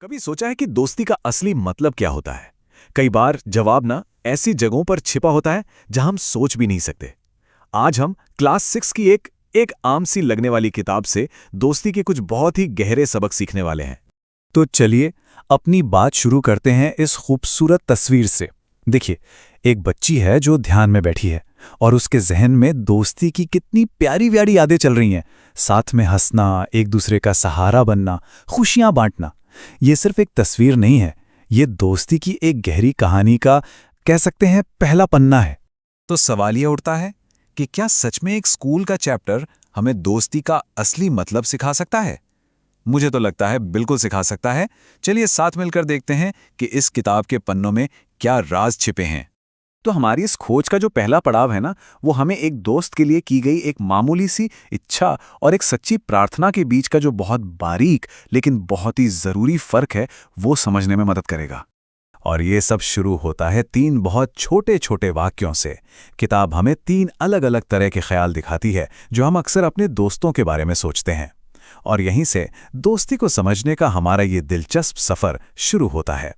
कभी सोचा है कि दोस्ती का असली मतलब क्या होता है? कई बार जवाब ना ऐसी जगहों पर छिपा होता है जहां हम सोच भी नहीं सकते। आज हम क्लास 6 की एक एक आम सी लगने वाली किताब से दोस्ती के कुछ बहुत ही गहरे सबक सीखने वाले हैं। तो चलिए अपनी बात शुरू करते हैं इस खूबसूरत तस्वीर से। देखिए, एक बच्ची है जो ध्यान में बैठी है और उसके जहन में दोस्ती की कितनी प्यारी प्यारी यादें चल रही हैं। साथ में हंसना, एक दूसरे का सहारा बनना, खुशियां बांटना। ये सिर्फ एक तस्वीर नहीं है, ये दोस्ती की एक गहरी कहानी का, कह सकते हैं, पहला पन्ना है। तो सवाल यह उठता है कि क्या सच में एक स्कूल का चैप्टर हमें दोस्ती का असली मतलब सिखा सकता है? मुझे तो लगता है बिल्कुल सिखा सकता है। चलिए साथ मिलकर देखते हैं कि इस किताब के पन्नों में क्या राज छिपे हैं। तो हमारी इस खोज का जो पहला पड़ाव है ना, वो हमें एक दोस्त के लिए की गई एक मामूली सी इच्छा और एक सच्ची प्रार्थना के बीच का जो बहुत बारीक लेकिन बहुत ही जरूरी फर्क है, वो समझने में मदद करेगा। और ये सब शुरू होता है 3 बहुत छोटे छोटे वाक्यों से। किताब हमें 3 अलग अलग तरह के ख्याल दिखाती है जो हम अक्सर अपने दोस्तों के बारे में सोचते हैं, और यहीं से दोस्ती को समझने का हमारा ये दिलचस्प सफर शुरू होता है।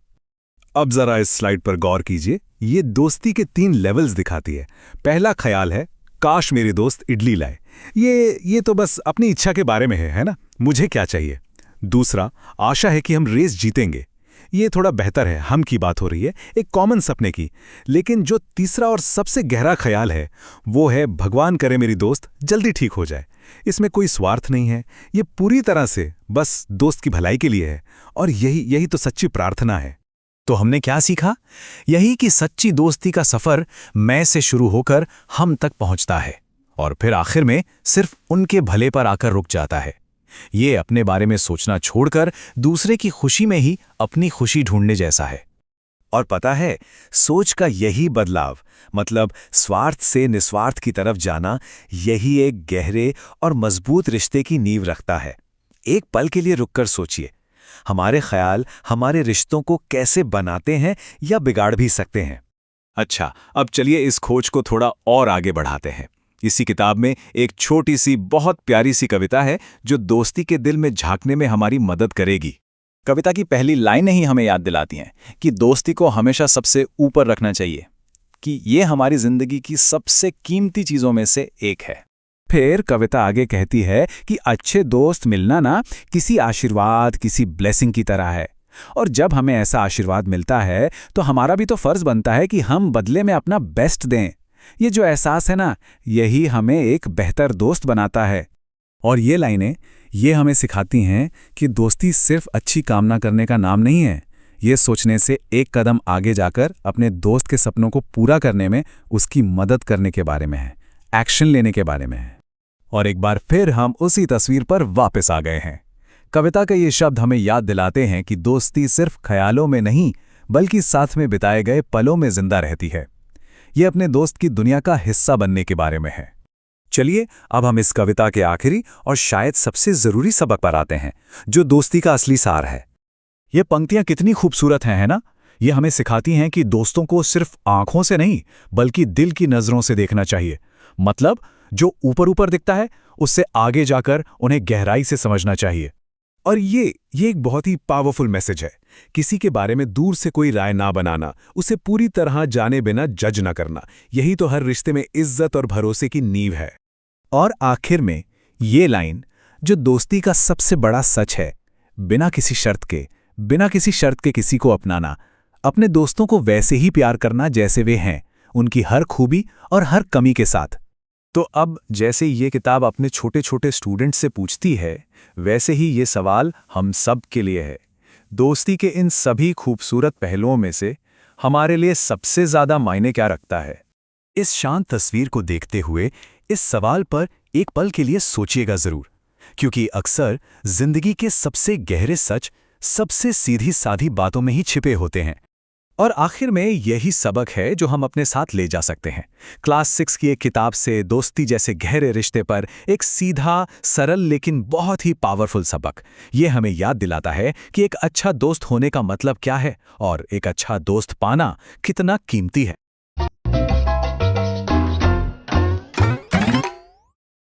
अब जरा इस स्लाइड पर गौर कीजिए, ये दोस्ती के 3 लेवल्स दिखाती है। पहला ख्याल है, काश मेरे दोस्त इडली लाए। ये तो बस अपनी इच्छा के बारे में है ना, मुझे क्या चाहिए। दूसरा, आशा है कि हम रेस जीतेंगे। ये थोड़ा बेहतर है, हम की बात हो रही है, एक कॉमन सपने की। लेकिन जो तीसरा और सबसे गहरा ख्याल है, वो है, भगवान करे मेरी दोस्त जल्दी ठीक हो जाए। इसमें कोई स्वार्थ नहीं है, ये पूरी तरह से बस दोस्त की भलाई के लिए है, और यही तो सच्ची प्रार्थना है। तो हमने क्या सीखा? यही कि सच्ची दोस्ती का सफर मैं से शुरू होकर हम तक पहुंचता है, और फिर आखिर में सिर्फ उनके भले पर आकर रुक जाता है। ये अपने बारे में सोचना छोड़कर दूसरे की खुशी में ही अपनी खुशी ढूंढने जैसा है। और पता है, सोच का यही बदलाव, मतलब स्वार्थ से निस्वार्थ की तरफ जाना, यही एक गहरे और मजबूत रिश्ते की नींव रखता है। एक पल के लिए रुककर सोचिए, हमारे ख्याल हमारे रिश्तों को कैसे बनाते हैं या बिगाड़ भी सकते हैं। अच्छा, अब चलिए इस खोज को थोड़ा और आगे बढ़ाते हैं। इसी किताब में एक छोटी सी बहुत प्यारी सी कविता है जो दोस्ती के दिल में झांकने में हमारी मदद करेगी। कविता की पहली लाइनें ही हमें याद दिलाती हैं कि दोस्ती को हमेशा सबसे ऊपर रखना चाहिए, कि ये हमारी जिंदगी की सबसे कीमती चीजों में से एक है। फिर कविता आगे कहती है कि अच्छे दोस्त मिलना ना किसी आशीर्वाद, किसी ब्लेसिंग की तरह है, और जब हमें ऐसा आशीर्वाद मिलता है तो हमारा भी तो फर्ज बनता है कि हम बदले में अपना बेस्ट दें। ये जो एहसास है ना, यही हमें एक बेहतर दोस्त बनाता है। और ये लाइनें ये हमें सिखाती हैं कि दोस्ती सिर्फ अच्छी कामना करने का नाम नहीं है, ये सोचने से एक कदम आगे जाकर अपने दोस्त के सपनों को पूरा करने में उसकी मदद करने के बारे में है, एक्शन लेने के बारे में है। और एक बार फिर हम उसी तस्वीर पर वापस आ गए हैं। कविता के ये शब्द हमें याद दिलाते हैं कि दोस्ती सिर्फ ख्यालों में नहीं, बल्कि साथ में बिताए गए पलों में जिंदा रहती है। ये अपने दोस्त की दुनिया का हिस्सा बनने के बारे में है। चलिए अब हम इस कविता के आखिरी और शायद सबसे जरूरी सबक पर आते हैं, जो दोस्ती का असली सार है। ये पंक्तियां कितनी खूबसूरत हैं, है ना? ये हमें सिखाती हैं कि दोस्तों को सिर्फ आंखों से नहीं, बल्कि दिल की नजरों से देखना चाहिए। मतलब जो ऊपर ऊपर दिखता है, उससे आगे जाकर उन्हें गहराई से समझना चाहिए। और ये एक बहुत ही पावरफुल मैसेज है। किसी के बारे में दूर से कोई राय ना बनाना, उसे पूरी तरह जाने बिना जज ना करना, यही तो हर रिश्ते में इज्जत और भरोसे की नींव है। और आखिर में ये लाइन, जो दोस्ती का सबसे बड़ा सच है, बिना किसी शर्त के किसी को अपनाना, अपने दोस्तों को वैसे ही प्यार करना जैसे वे हैं, उनकी हर खूबी और हर कमी के साथ। तो अब जैसे ये किताब अपने छोटे छोटे स्टूडेंट्स से पूछती है, वैसे ही ये सवाल हम सब के लिए है। दोस्ती के इन सभी खूबसूरत पहलुओं में से हमारे लिए सबसे ज्यादा मायने क्या रखता है? इस शांत तस्वीर को देखते हुए इस सवाल पर एक पल के लिए सोचिएगा जरूर, क्योंकि अक्सर जिंदगी के सबसे गहरे सच सबसे सीधी साधी बातों में ही छिपे होते हैं। और आखिर में यही सबक है जो हम अपने साथ ले जा सकते हैं। क्लास 6 की एक किताब से दोस्ती जैसे गहरे रिश्ते पर एक सीधा, सरल लेकिन बहुत ही पावरफुल सबक। ये हमें याद दिलाता है कि एक अच्छा दोस्त होने का मतलब क्या है और एक अच्छा दोस्त पाना कितना कीमती है।